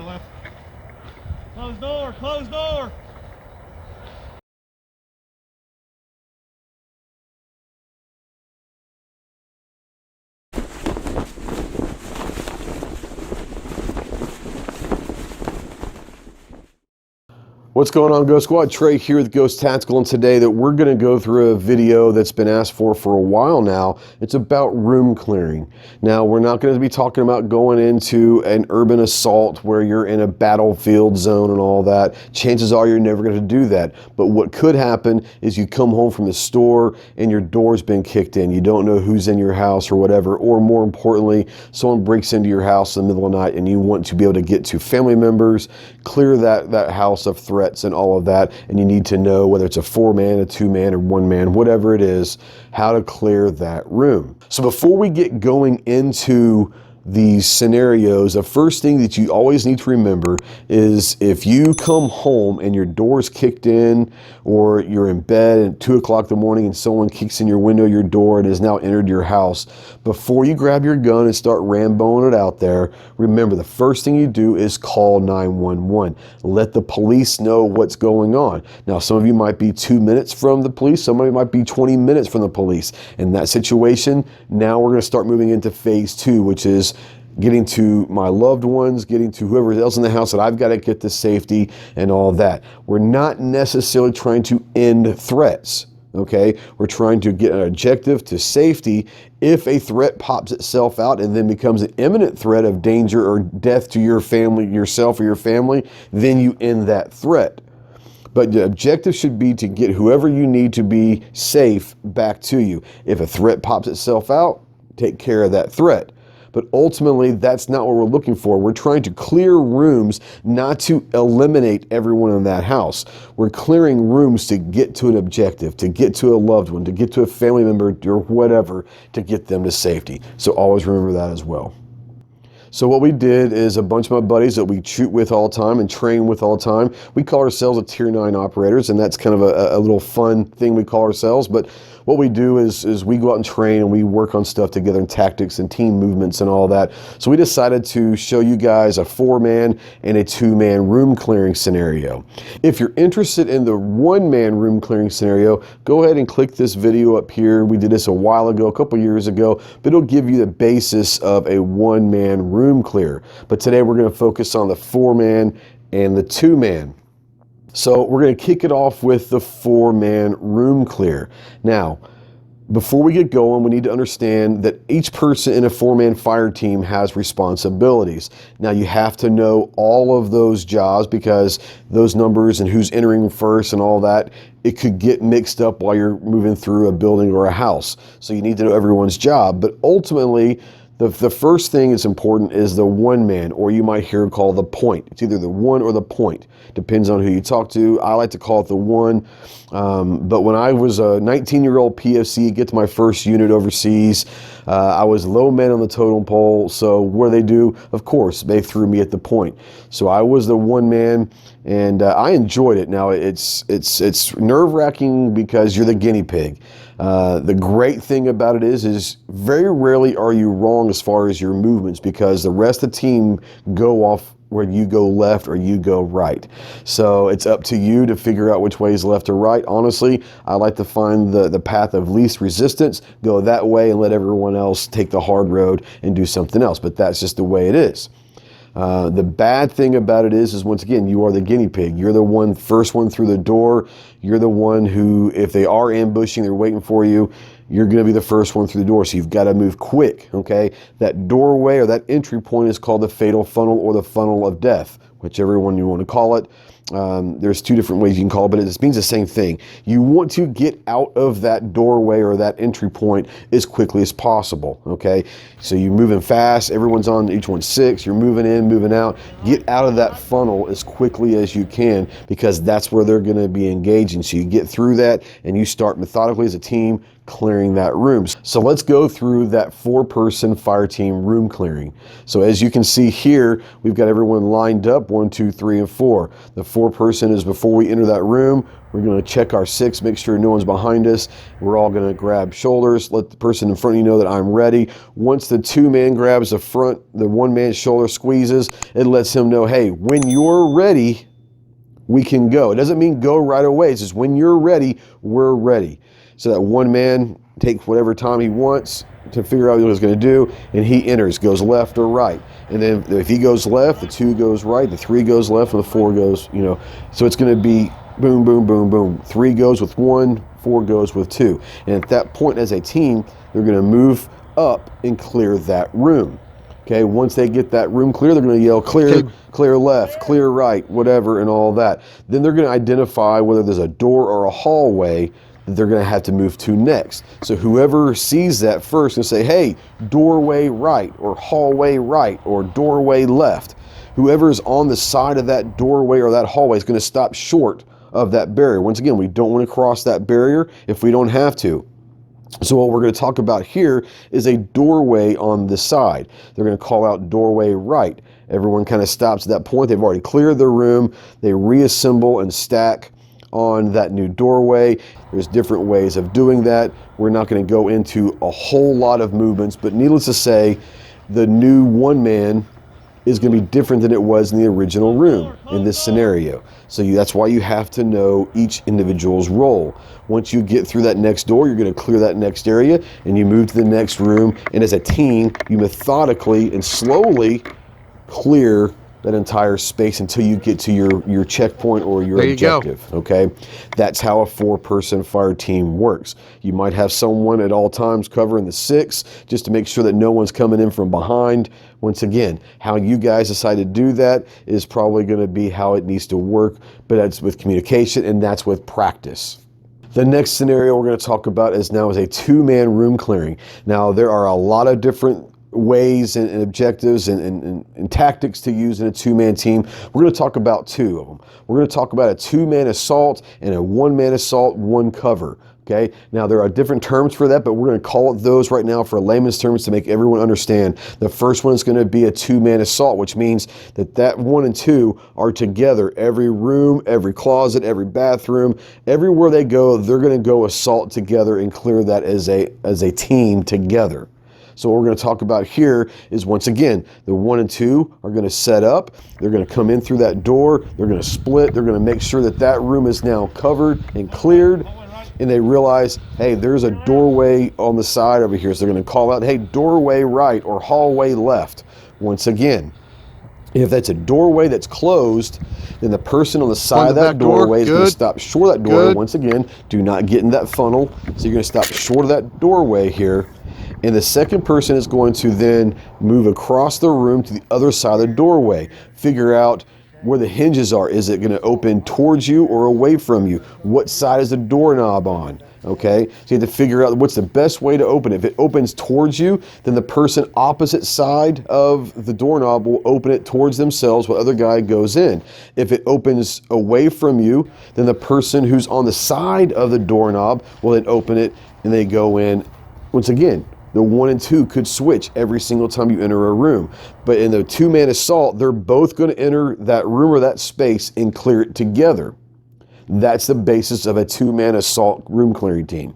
left. Close door, close door. What's going on, Ghost Squad? Trey here with Ghost Tactical, and today that we're going to go through a video that's been asked for a while now. It's about room clearing. Now, we're not going to be talking about going into an urban assault where you're in a battlefield zone and all that. Chances are you're never going to do that. But what could happen is you come home from the store and your door's been kicked in. You don't know who's in your house or whatever. Or more importantly, someone breaks into your house in the middle of the night and you want to be able to get to family members, clear that house of threats and all of that, and you need to know whether it's a 4-man, a 2-man, or 1-man, whatever it is, how to clear that room. So before we get going into these scenarios, the first thing that you always need to remember is if you come home and your door's kicked in, or you're in bed at 2 o'clock in the morning and someone kicks in your window, your door, and has now entered your house, before you grab your gun and start ramboing it out there, remember the first thing you do is call 911. Let the police know what's going on. Now, some of you might be 2 minutes from the police, somebody might be 20 minutes from the police. In that situation, now we're going to start moving into phase 2, which is getting to my loved ones, getting to whoever else in the house that I've got to get to safety and all that. We're not necessarily trying to end threats, okay? We're trying to get an objective to safety. If a threat pops itself out and then becomes an imminent threat of danger or death to your family, yourself or your family, then you end that threat. But the objective should be to get whoever you need to be safe back to you. If a threat pops itself out, take care of that threat. But ultimately, that's not what we're looking for. We're trying to clear rooms, not to eliminate everyone in that house. We're clearing rooms to get to an objective, to get to a loved one, to get to a family member or whatever, to get them to safety. So always remember that as well. So what we did is a bunch of my buddies that we shoot with all the time and train with all the time, we call ourselves a Tier 9 operators, and that's kind of a little fun thing we call ourselves. But what we do is we go out and train and we work on stuff together and tactics and team movements and all that. So we decided to show you guys a 4-man and a 2-man room clearing scenario. If you're interested in the 1-man room clearing scenario, go ahead and click this video up here. We did this a while ago, a couple years ago, but it'll give you the basis of a 1-man room clear. But today we're going to focus on the 4-man and the 2-man. So we're going to kick it off with the 4-man room clear. Now, before we get going, we need to understand that each person in a 4-man fire team has responsibilities. Now, you have to know all of those jobs because those numbers and who's entering first and all that, it could get mixed up while you're moving through a building or a house. So you need to know everyone's job. But ultimately, the first thing that's important is the 1-man, or you might hear it called the point. It's either the 1 or the point. Depends on who you talk to. I like to call it the 1. But when I was a 19-year-old POC, get to my first unit overseas, I was low man on the totem pole. So what do they do? Of course, they threw me at the point. So I was the 1-man, and I enjoyed it. Now, it's nerve-wracking because you're the guinea pig. The great thing about it is very rarely are you wrong as far as your movements because the rest of the team go off where you go left or you go right. So it's up to you to figure out which way is left or right. Honestly, I like to find the path of least resistance, go that way and let everyone else take the hard road and do something else. But that's just the way it is. The bad thing about it is once again, you are the guinea pig. You're the first one through the door. You're the one who, if they are ambushing, they're waiting for you, you're going to be the first one through the door. So you've got to move quick, okay? That doorway or that entry point is called the fatal funnel or the funnel of death, whichever one you want to call it. There's 2 different ways you can call it, but it means the same thing. You want to get out of that doorway or that entry point as quickly as possible, okay? So you're moving fast, everyone's on each one's 6, you're moving in, moving out. Get out of that funnel as quickly as you can because that's where they're going to be engaging. So you get through that and you start methodically as a team clearing that room. So let's go through that 4-person fire team room clearing. So as you can see here, we've got everyone lined up 1, 2, 3, and 4. The 4-person is before we enter that room, We're going to check our 6, make sure no one's behind us. We're all going to grab shoulders, let the person in front of you know that I'm ready. Once the 2-man grabs the front, the 1-man's shoulder squeezes, it lets him know, hey, when you're ready, we can go. It doesn't mean go right away. It's just when you're ready, we're ready. So that 1 man takes whatever time he wants to figure out what he's going to do, and he enters, goes left or right. And then if he goes left, the 2 goes right, the 3 goes left, and the 4 goes, so it's going to be boom, boom, boom, boom. 3 goes with 1, 4 goes with 2. And at that point, as a team, they're going to move up and clear that room. Okay, once they get that room clear, they're going to yell clear, clear left, clear right, whatever, and all that. Then they're going to identify whether there's a door or a hallway that they're going to have to move to next. So whoever sees that first and say, hey, doorway right, or hallway right, or doorway left. Whoever's on the side of that doorway or that hallway is going to stop short of that barrier. Once again, we don't want to cross that barrier if we don't have to. So what we're going to talk about here is a doorway on the side. They're going to call out doorway right. Everyone kind of stops at that point. They've already cleared their room. They reassemble and stack on that new doorway. There's different ways of doing that. We're not going to go into a whole lot of movements, but needless to say, the new 1-man is going to be different than it was in the original room in this scenario. So that's why you have to know each individual's role. Once you get through that next door, you're going to clear that next area and you move to the next room. And as a team, you methodically and slowly clear that entire space until you get to your checkpoint or your objective. Okay, that's how a 4-person fire team works. You might have someone at all times covering the 6 just to make sure that no one's coming in from behind. Once again, how you guys decide to do that is probably going to be how it needs to work, but that's with communication and that's with practice. The next scenario we're going to talk about is a 2-man room clearing. Now, there are a lot of different ways and objectives and tactics to use in a 2-man team. We're going to talk about 2 of them. We're going to talk about a 2-man assault and a 1-man assault, 1 cover. Okay, now there are different terms for that, but we're going to call it those right now for layman's terms to make everyone understand. The first one is going to be a 2-man assault, which means that 1 and 2 are together. Every room, every closet, every bathroom, everywhere they go, they're going to go assault together and clear that as a team together. So what we're going to talk about here is, once again, the 1 and 2 are going to set up. They're going to come in through that door. They're going to split. They're going to make sure that room is now covered and cleared. And they realize, hey, there's a doorway on the side over here. So they're going to call out, hey, doorway right or hallway left. Once again, if that's a doorway that's closed, then the person on the side of that doorway is going to stop short of that doorway. Once again, do not get in that funnel. So you're going to stop short of that doorway here. And the second person is going to then move across the room to the other side of the doorway. Figure out where the hinges are. Is it going to open towards you or away from you? What side is the doorknob on? Okay, so you have to figure out what's the best way to open it. If it opens towards you, then the person opposite side of the doorknob will open it towards themselves while the other guy goes in. If it opens away from you, then the person who's on the side of the doorknob will then open it and they go in. Once again, the 1 and 2 could switch every single time you enter a room. But in the 2-man assault, they're both going to enter that room or that space and clear it together. That's the basis of a 2-man assault room clearing team.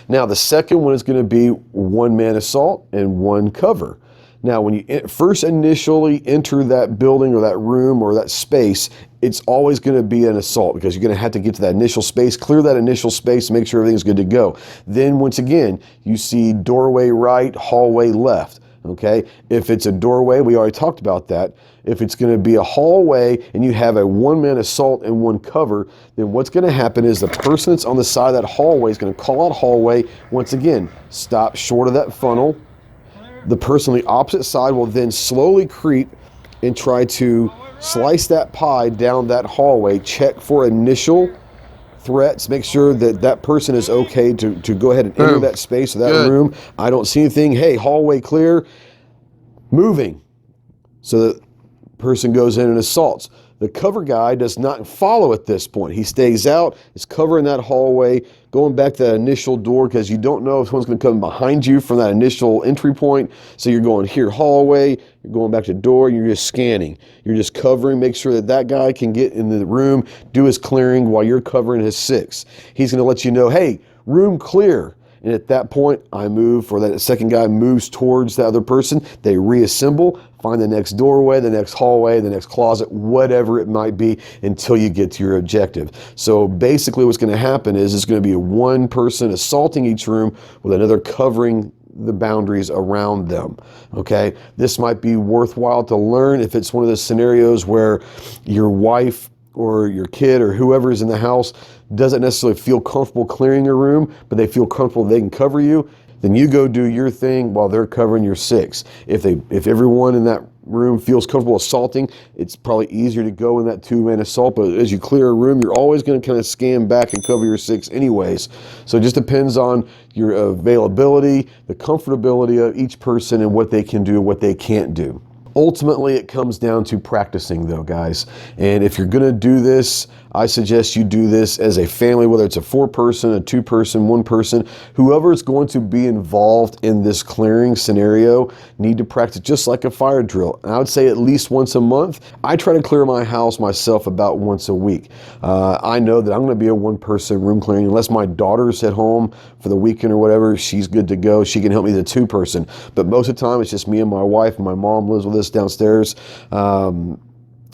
Now, the second one is going to be 1-man assault and 1 cover. Now, when you first initially enter that building or that room or that space, it's always going to be an assault because you're going to have to get to that initial space, clear that initial space, make sure everything's good to go. Then once again, you see doorway right, hallway left. Okay, if it's a doorway, we already talked about that. If it's going to be a hallway and you have a 1-man assault and 1 cover, then what's going to happen is the person that's on the side of that hallway is going to call out hallway. Once again, stop short of that funnel. The person on the opposite side will then slowly creep and try to slice that pie down that hallway. Check for initial threats. Make sure that person is okay to go ahead and enter that space or that room. I don't see anything. Hey, hallway clear. Moving. So the person goes in and assaults. The cover guy does not follow at this point. He stays out, is covering that hallway, going back to that initial door because you don't know if someone's going to come behind you from that initial entry point. So you're going here hallway, you're going back to door, you're just scanning. You're just covering, make sure that that guy can get in the room, do his clearing while you're covering his 6. He's going to let you know, hey, room clear. And at that point, I move, or that second guy moves towards the other person. They reassemble, find the next doorway, the next hallway, the next closet, whatever it might be, until you get to your objective. So basically what's going to happen is it's going to be one person assaulting each room with another covering the boundaries around them. Okay, this might be worthwhile to learn if it's one of those scenarios where your wife or your kid or whoever is in the house doesn't necessarily feel comfortable clearing a room, but they feel comfortable they can cover you. Then you go do your thing while they're covering your 6. If everyone in that room feels comfortable assaulting, it's probably easier to go in that 2-man assault. But as you clear a room, you're always going to kind of scan back and cover your 6 anyways. So it just depends on your availability, the comfortability of each person and what they can do, what they can't do. Ultimately, it comes down to practicing though, guys. And if you're going to do this, I suggest you do this as a family, whether it's a 4-person, a 2-person, 1-person, whoever is going to be involved in this clearing scenario need to practice just like a fire drill. And I would say at least once a month. I try to clear my house myself about once a week. I know that I'm going to be a 1-person room clearing unless my daughter's at home for the weekend or whatever. She's good to go. She can help me, the 2-person. But most of the time, it's just me and my wife. My mom lives with us downstairs.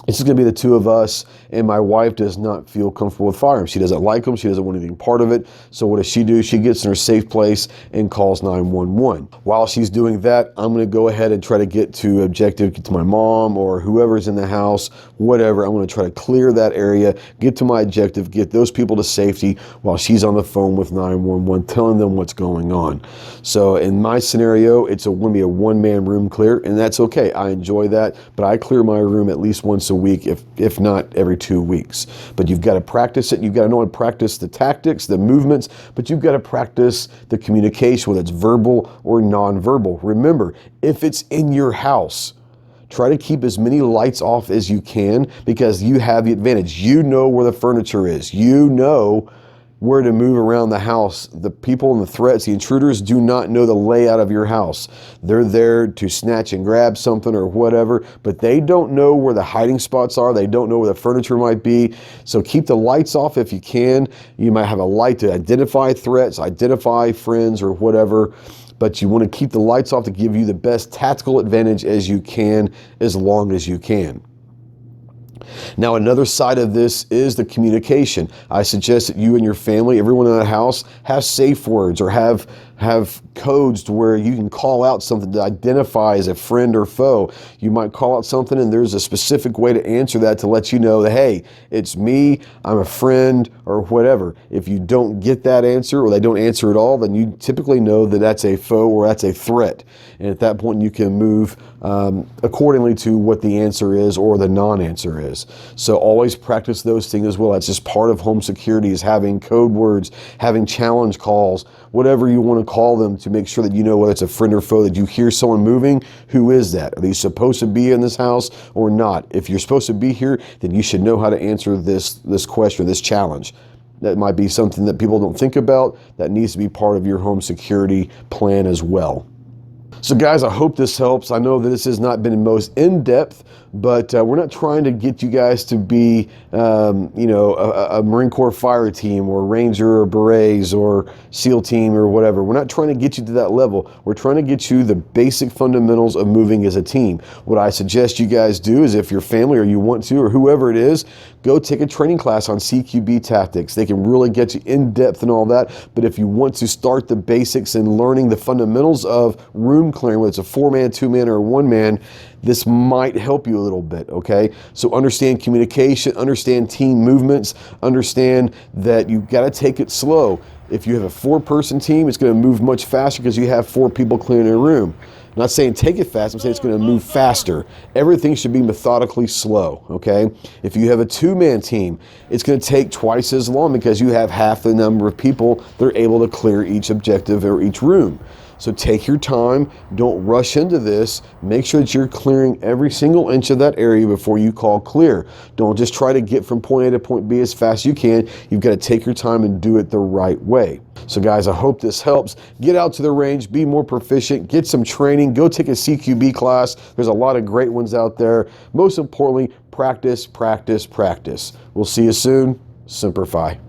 It's just going to be the 2 of us, and my wife does not feel comfortable with firearms. She doesn't like them. She doesn't want anything part of it. So what does she do? She gets in her safe place and calls 911. While she's doing that, I'm going to go ahead and try to get to objective, get to my mom or whoever's in the house, whatever. I'm going to try to clear that area, get to my objective, get those people to safety while she's on the phone with 911, telling them what's going on. So in my scenario, it's going to be a 1-man room clear, and that's okay. I enjoy that, but I clear my room at least once a week, if not every 2 weeks. But you've got to practice it. You've got to know how to practice the tactics, the movements, but you've got to practice the communication, whether it's verbal or nonverbal. Remember, if it's in your house, try to keep as many lights off as you can because you have the advantage. You know where the furniture is. You know where to move around the house. The people and the threats, the intruders, do not know the layout of your house. They're there to snatch and grab something or whatever, but they don't know where the hiding spots are. They don't know where the furniture might be. So keep the lights off if you can. You might have a light to identify threats, identify friends or whatever, but you want to keep the lights off to give you the best tactical advantage as you can, as long as you can. Now, another side of this is the communication. I suggest that you and your family, everyone in the house, have safe words or have codes to where you can call out something to identify as a friend or foe. You might call out something and there's a specific way to answer that to let you know that, hey, it's me, I'm a friend, or whatever. If you don't get that answer or they don't answer at all, then you typically know that that's a foe or that's a threat. And at that point, you can move accordingly to what the answer is or the non-answer is. So always practice those things as well. That's just part of home security, is having code words, having challenge calls, whatever you want to call them, to make sure that you know whether it's a friend or foe. That you hear someone moving, who is that? Are they supposed to be in this house or not? If you're supposed to be here, then you should know how to answer this question, this challenge. That might be something that people don't think about. That needs to be part of your home security plan as well. So guys, I hope this helps. I know that this has not been most in-depth, but we're not trying to get you guys to be, a Marine Corps fire team or Ranger or Berets or SEAL team or whatever. We're not trying to get you to that level. We're trying to get you the basic fundamentals of moving as a team. What I suggest you guys do is, if your family or you want to, or whoever it is, go take a training class on CQB tactics. They can really get you in depth and all that. But if you want to start the basics and learning the fundamentals of room clearing, whether it's a 4-man, 2-man, or 1-man, this might help you a little bit, okay? So understand communication, understand team movements, understand that you've got to take it slow. If you have a 4-person team, it's going to move much faster because you have 4 people clearing a room. I'm not saying take it fast, I'm saying it's going to move faster. Everything should be methodically slow, okay? If you have a 2-man team, it's going to take twice as long because you have half the number of people that are able to clear each objective or each room. So take your time, don't rush into this. Make sure that you're clearing every single inch of that area before you call clear. Don't just try to get from point A to point B as fast as you can. You've got to take your time and do it the right way. So guys, I hope this helps. Get out to the range, be more proficient, get some training, go take a CQB class. There's a lot of great ones out there. Most importantly, practice, practice, practice. We'll see you soon. Semper Fi.